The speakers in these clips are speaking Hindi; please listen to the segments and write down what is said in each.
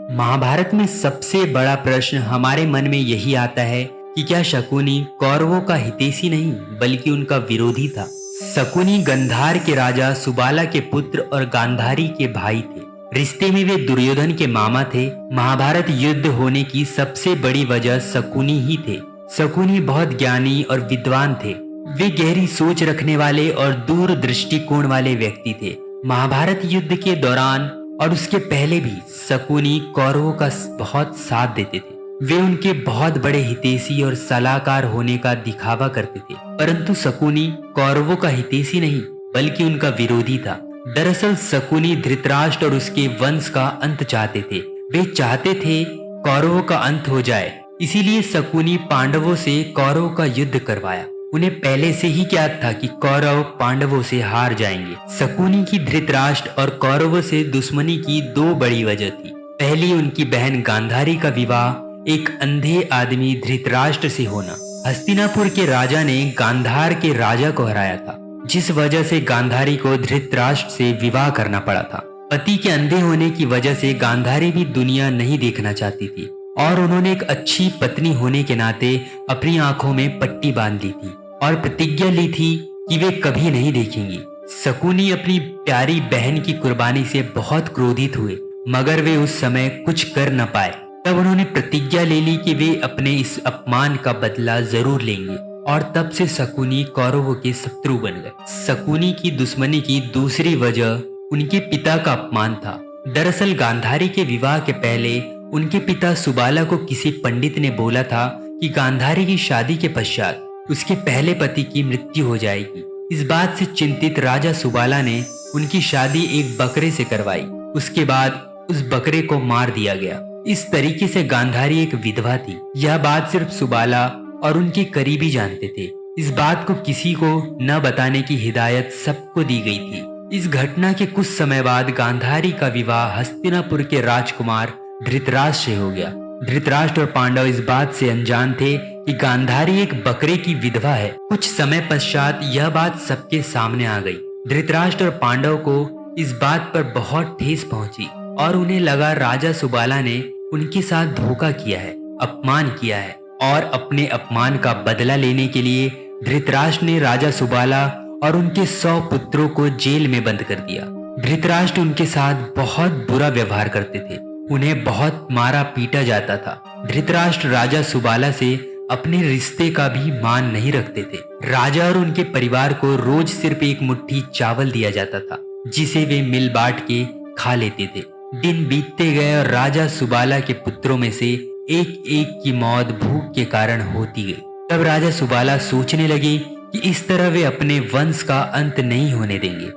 महाभारत में सबसे बड़ा प्रश्न हमारे मन में यही आता है कि क्या शकुनी कौरवों का हितैषी नहीं बल्कि उनका विरोधी था। शकुनी गंधार के राजा सुबाला के पुत्र और गांधारी के भाई थे। रिश्ते में वे दुर्योधन के मामा थे। महाभारत युद्ध होने की सबसे बड़ी वजह शकुनी ही थे। शकुनी बहुत ज्ञानी और विद्वान थे। वे गहरी सोच रखने वाले और दूर दृष्टिकोण वाले व्यक्ति थे। महाभारत युद्ध के दौरान और उसके पहले भी शकुनी कौरवों का बहुत साथ देते थे। वे उनके बहुत बड़े हितैषी और सलाहकार होने का दिखावा करते थे, परंतु शकुनी कौरवों का हितैषी नहीं बल्कि उनका विरोधी था। दरअसल शकुनी धृतराष्ट्र और उसके वंश का अंत चाहते थे। वे चाहते थे कौरवों का अंत हो जाए, इसीलिए शकुनी पांडवों से कौरवों का युद्ध करवाया। उन्हें पहले से ही ज्ञात था कि कौरव पांडवों से हार जाएंगे। शकुनी की धृतराष्ट्र और कौरवों से दुश्मनी की दो बड़ी वजह थी। पहली, उनकी बहन गांधारी का विवाह एक अंधे आदमी धृतराष्ट्र से होना। हस्तिनापुर के राजा ने गांधार के राजा को हराया था, जिस वजह से गांधारी को धृतराष्ट्र से विवाह करना पड़ा था। पति के अंधे होने की वजह से गांधारी भी दुनिया नहीं देखना चाहती थी और उन्होंने एक अच्छी पत्नी होने के नाते अपनी आंखों में पट्टी बांध ली थी और प्रतिज्ञा ली थी कि वे कभी नहीं देखेंगी। शकुनी अपनी प्यारी बहन की कुर्बानी से बहुत क्रोधित हुए, मगर वे उस समय कुछ कर न पाए। तब उन्होंने प्रतिज्ञा ले ली कि वे अपने इस अपमान का बदला जरूर लेंगे और तब से शकुनी कौरवों के शत्रु बन गए। शकुनी की दुश्मनी की दूसरी वजह उनके पिता का अपमान था। दरअसल गांधारी के विवाह के पहले उनके पिता सुबाला को किसी पंडित ने बोला था कि गांधारी की शादी के पश्चात उसके पहले पति की मृत्यु हो जाएगी। इस बात से चिंतित राजा सुबाला ने उनकी शादी एक बकरे से करवाई। उसके बाद उस बकरे को मार दिया गया। इस तरीके से गांधारी एक विधवा थी। यह बात सिर्फ सुबाला और उनके करीबी जानते थे। इस बात को किसी को न बताने की हिदायत सबको दी गई थी। इस घटना के कुछ समय बाद गांधारी का विवाह हस्तिनापुर के राजकुमार धृतराष्ट्र से हो गया। धृतराष्ट्र और पांडव इस बात से अनजान थे कि गांधारी एक बकरे की विधवा है। कुछ समय पश्चात यह बात सबके सामने आ गई। धृतराष्ट्र और पांडव को इस बात पर बहुत ठेस पहुंची और उन्हें लगा राजा सुबाला ने उनके साथ धोखा किया है, अपमान किया है और अपने अपमान का बदला लेने के लिए धृतराष्ट्र ने राजा सुबाला और उनके 100 पुत्रों को जेल में बंद कर दिया। धृतराष्ट्र उनके साथ बहुत बुरा व्यवहार करते थे। उन्हें बहुत मारा पीटा जाता था। धृतराष्ट्र राजा सुबाला से अपने रिश्ते का भी मान नहीं रखते थे। राजा और उनके परिवार को रोज सिर्फ एक मुट्ठी चावल दिया जाता था, जिसे वे मिल बांट के खा लेते थे। दिन बीतते गए और राजा सुबाला के पुत्रों में से एक एक की मौत भूख के कारण होती गई। तब राजा सुबाला सोचने लगे कि इस तरह वे अपने वंश का अंत नहीं होने देंगे।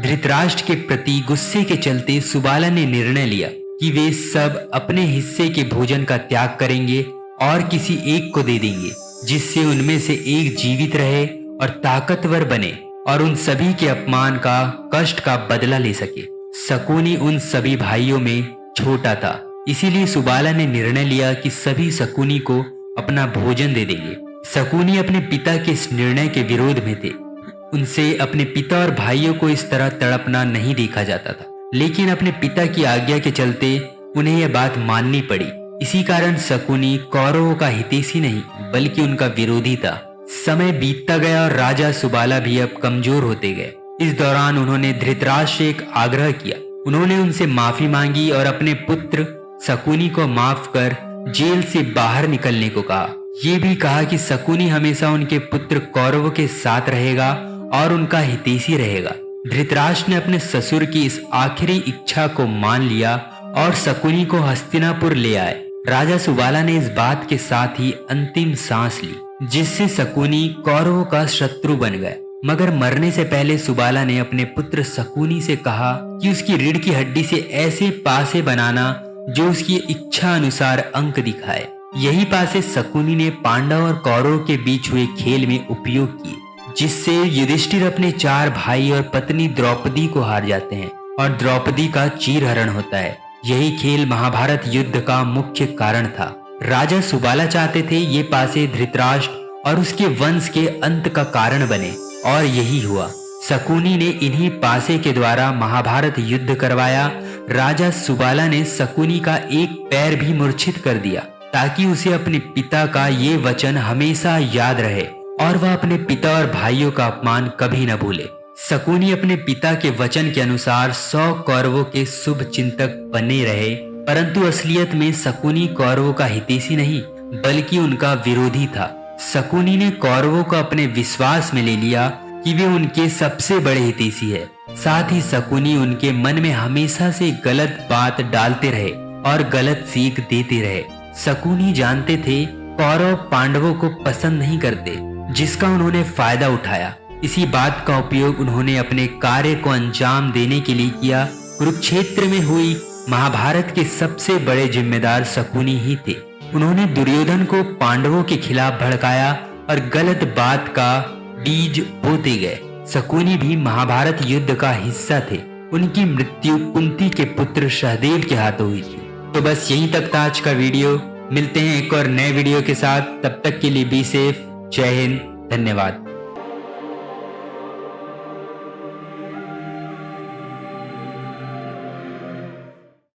धृतराष्ट्र के प्रति गुस्से के चलते सुबाला ने निर्णय लिया कि वे सब अपने हिस्से के भोजन का त्याग करेंगे और किसी एक को दे देंगे, जिससे उनमें से एक जीवित रहे और ताकतवर बने और उन सभी के अपमान का, कष्ट का बदला ले सके। शकुनी उन सभी भाइयों में छोटा था, इसीलिए सुबाला ने निर्णय लिया कि सभी शकुनी को अपना भोजन दे देंगे। शकुनी अपने पिता के इस निर्णय के विरोध में थे। उनसे अपने पिता और भाइयों को इस तरह तड़पना नहीं देखा जाता था, लेकिन अपने पिता की आज्ञा के चलते उन्हें यह बात माननी पड़ी। इसी कारण शकुनी कौरवों का हितैषी नहीं बल्कि उनका विरोधी था। समय बीतता गया और राजा सुबाला भी अब कमजोर होते गए। इस दौरान उन्होंने धृतराष्ट्र से एक आग्रह किया। उन्होंने उनसे माफी मांगी और अपने पुत्र शकुनी को माफ कर जेल से बाहर निकलने को कहा। ये भी कहा कि शकुनी हमेशा उनके पुत्र कौरवों के साथ रहेगा और उनका हितैषी रहेगा। धृतराष्ट्र ने अपने ससुर की इस आखिरी इच्छा को मान लिया और शकुनी को हस्तिनापुर ले आए। राजा सुबाला ने इस बात के साथ ही अंतिम सांस ली, जिससे शकुनी कौरवों का शत्रु बन गए। मगर मरने से पहले सुबाला ने अपने पुत्र शकुनी से कहा कि उसकी रीढ़ की हड्डी से ऐसे पासे बनाना जो उसकी इच्छा अनुसार अंक दिखाए। यही पासे शकुनी ने पांडव और कौरवों के बीच हुए खेल में उपयोग किए, जिससे युधिष्ठिर अपने 4 भाई और पत्नी द्रौपदी को हार जाते हैं और द्रौपदी का चीरहरण होता है। यही खेल महाभारत युद्ध का मुख्य कारण था। राजा सुबाला चाहते थे ये पासे धृतराष्ट्र और उसके वंश के अंत का कारण बने और यही हुआ। शकुनी ने इन्हीं पासे के द्वारा महाभारत युद्ध करवाया। राजा सुबाला ने शकुनी का एक पैर भी मूर्छित कर दिया ताकि उसे अपने पिता का ये वचन हमेशा याद रहे और वह अपने पिता और भाइयों का अपमान कभी न भूले। शकुनी अपने पिता के वचन के अनुसार 100 कौरवों के शुभ चिंतक बने रहे, परंतु असलियत में शकुनी कौरवों का हितैषी नहीं बल्कि उनका विरोधी था। शकुनी ने कौरवों को अपने विश्वास में ले लिया कि वे उनके सबसे बड़े हितैषी है। साथ ही शकुनी उनके मन में हमेशा से गलत बात डालते रहे और गलत सीख देते रहे। शकुनी जानते थे कौरव पांडवों को पसंद नहीं करते, जिसका उन्होंने फायदा उठाया। इसी बात का उपयोग उन्होंने अपने कार्य को अंजाम देने के लिए किया। कुरुक्षेत्र में हुई महाभारत के सबसे बड़े जिम्मेदार शकुनी ही थे। उन्होंने दुर्योधन को पांडवों के खिलाफ भड़काया और गलत बात का बीज बोते गए। शकुनी भी महाभारत युद्ध का हिस्सा थे। उनकी मृत्यु कुंती के पुत्र सहदेव के हाथों हुई थी। तो बस यहीं तक था आज का वीडियो। मिलते हैं एक और नए वीडियो के साथ, तब तक के लिए बी सेफ। जय हिंद, धन्यवाद।